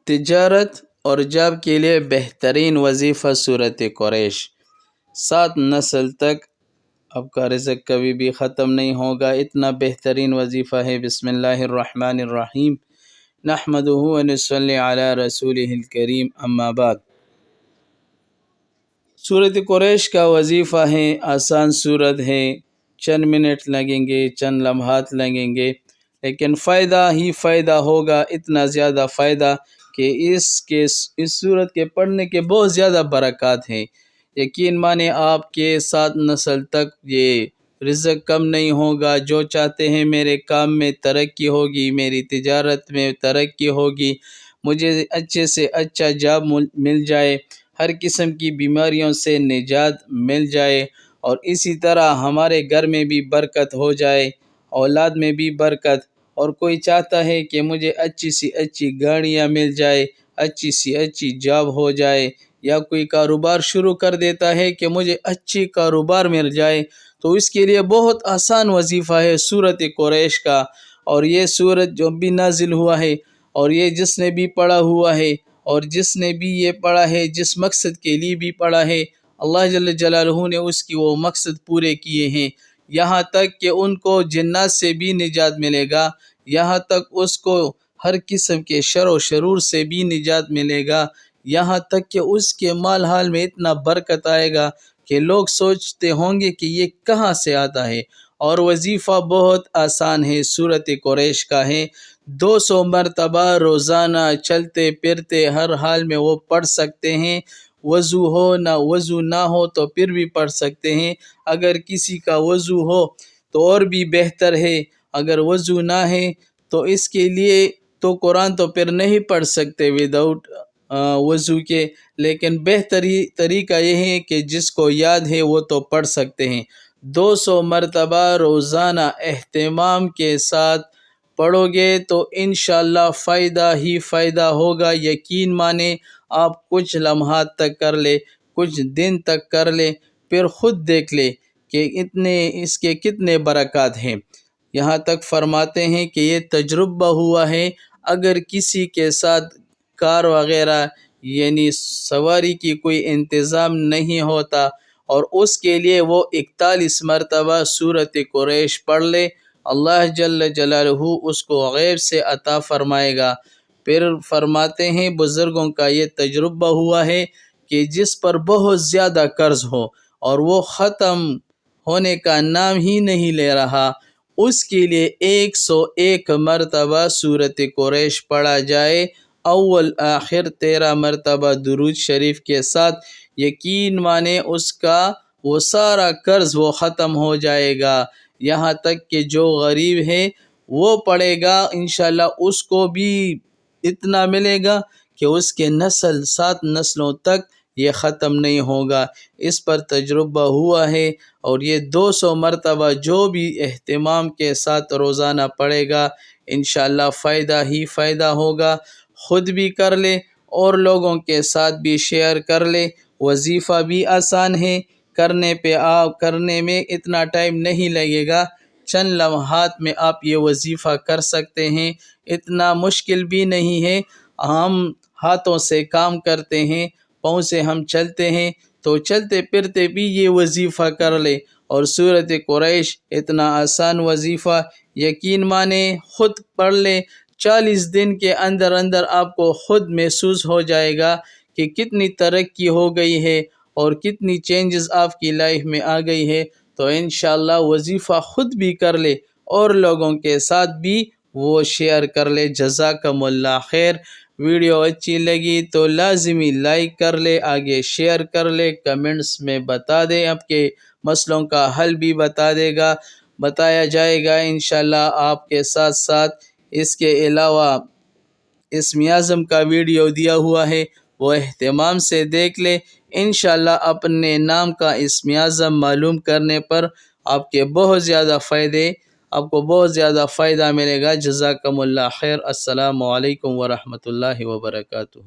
تجارت اور جاب کے لیے بہترین وظیفہ سورۃ قریش۔ 7 نسل تک آپ کا رزق کبھی بھی ختم نہیں ہوگا، اتنا بہترین وظیفہ ہے۔ بسم اللہ الرحمن الرحیم، نحمدہ ونصلی علی رسولہ الکریم، اما بعد۔ سورۃ قریش کا وظیفہ ہے، آسان سورت ہے، چند منٹ لگیں گے، چند لمحات لگیں گے، لیکن فائدہ ہی فائدہ ہوگا، اتنا زیادہ فائدہ کہ اس سورت کے پڑھنے کے بہت زیادہ برکات ہیں۔ یقین مانیں آپ کے 7 نسل تک یہ رزق کم نہیں ہوگا۔ جو چاہتے ہیں میرے کام میں ترقی ہوگی، میری تجارت میں ترقی ہوگی، مجھے اچھے سے اچھا جاب مل جائے، ہر قسم کی بیماریوں سے نجات مل جائے، اور اسی طرح ہمارے گھر میں بھی برکت ہو جائے، اولاد میں بھی برکت، اور کوئی چاہتا ہے کہ مجھے اچھی سی اچھی گاڑیاں مل جائے، اچھی سی اچھی جاب ہو جائے، یا کوئی کاروبار شروع کر دیتا ہے کہ مجھے اچھی کاروبار مل جائے، تو اس کے لیے بہت آسان وظیفہ ہے سورۃ قریش کا۔ اور یہ سورت جو بھی نازل ہوا ہے، اور یہ جس نے بھی پڑھا ہوا ہے، اور جس نے بھی یہ پڑھا ہے، جس مقصد کے لیے بھی پڑھا ہے، اللہ جل جلالہ نے اس کی وہ مقصد پورے کیے ہیں۔ یہاں تک کہ ان کو جنات سے بھی نجات ملے گا، یہاں تک اس کو ہر قسم کے شر و شرور سے بھی نجات ملے گا، یہاں تک کہ اس کے مال حال میں اتنا برکت آئے گا کہ لوگ سوچتے ہوں گے کہ یہ کہاں سے آتا ہے۔ اور وظیفہ بہت آسان ہے، سورۃ قریش کا ہے، 200 مرتبہ روزانہ چلتے پھرتے ہر حال میں وہ پڑھ سکتے ہیں۔ وضو ہو وضو نہ ہو تو پھر بھی پڑھ سکتے ہیں، اگر کسی کا وضو ہو تو اور بھی بہتر ہے، اگر وضو نہ ہے تو اس کے لیے تو قرآن تو پھر نہیں پڑھ سکتے وداؤٹ وضو کے، لیکن بہتری طریقہ یہ ہے کہ جس کو یاد ہے وہ تو پڑھ سکتے ہیں۔ 200 مرتبہ روزانہ اہتمام کے ساتھ پڑھو گے تو انشاءاللہ فائدہ ہی فائدہ ہوگا۔ یقین مانیں، آپ کچھ لمحات تک کر لے، کچھ دن تک کر لے، پھر خود دیکھ لے کہ اس کے کتنے برکات ہیں۔ یہاں تک فرماتے ہیں کہ یہ تجربہ ہوا ہے، اگر کسی کے ساتھ کار وغیرہ یعنی سواری کی کوئی انتظام نہیں ہوتا اور اس کے لیے وہ 41 مرتبہ سورۃ قریش پڑھ لے، اللہ جل جلالہ اس کو غیب سے عطا فرمائے گا۔ پھر فرماتے ہیں بزرگوں کا یہ تجربہ ہوا ہے کہ جس پر بہت زیادہ قرض ہو اور وہ ختم ہونے کا نام ہی نہیں لے رہا، اس کے لیے 101 مرتبہ سورۃ قریش پڑھا جائے، اول آخر 13 مرتبہ درود شریف کے ساتھ، یقین مانے اس کا وہ سارا قرض وہ ختم ہو جائے گا۔ یہاں تک کہ جو غریب ہے وہ پڑھے گا، انشاءاللہ اس کو بھی اتنا ملے گا کہ اس کے 7 نسلوں تک یہ ختم نہیں ہوگا۔ اس پر تجربہ ہوا ہے، اور یہ 200 مرتبہ جو بھی اہتمام کے ساتھ روزانہ پڑھے گا، انشاءاللہ فائدہ ہی فائدہ ہوگا۔ خود بھی کر لے اور لوگوں کے ساتھ بھی شیئر کر لے۔ وظیفہ بھی آسان ہے، کرنے میں اتنا ٹائم نہیں لگے گا، چند لمحات میں آپ یہ وظیفہ کر سکتے ہیں، اتنا مشکل بھی نہیں ہے۔ ہم ہاتھوں سے کام کرتے ہیں، پاؤں سے ہم چلتے ہیں، تو چلتے پھرتے بھی یہ وظیفہ کر لے، اور سورۃ قریش اتنا آسان وظیفہ، یقین مانیں خود پڑھ لے، 40 دن کے اندر اندر آپ کو خود محسوس ہو جائے گا کہ کتنی ترقی ہو گئی ہے اور کتنی چینجز آپ کی لائف میں آ گئی ہے۔ تو انشاءاللہ وظیفہ خود بھی کر لے اور لوگوں کے ساتھ بھی وہ شیئر کر لے۔ جزاکم اللہ خیر۔ ویڈیو اچھی لگی تو لازمی لائک کر لے، آگے شیئر کر لے، کمنٹس میں بتا دے، آپ کے مسئلوں کا حل بھی بتایا جائے گا انشاءاللہ آپ کے ساتھ ساتھ۔ اس کے علاوہ اسم اعظم کا ویڈیو دیا ہوا ہے، وہ اہتمام سے دیکھ لے، انشاءاللہ اپنے نام کا اسم اعظم معلوم کرنے پر آپ کو بہت زیادہ فائدہ ملے گا۔ جزاکم اللہ خیر۔ السلام علیکم ورحمۃ اللہ وبرکاتہ۔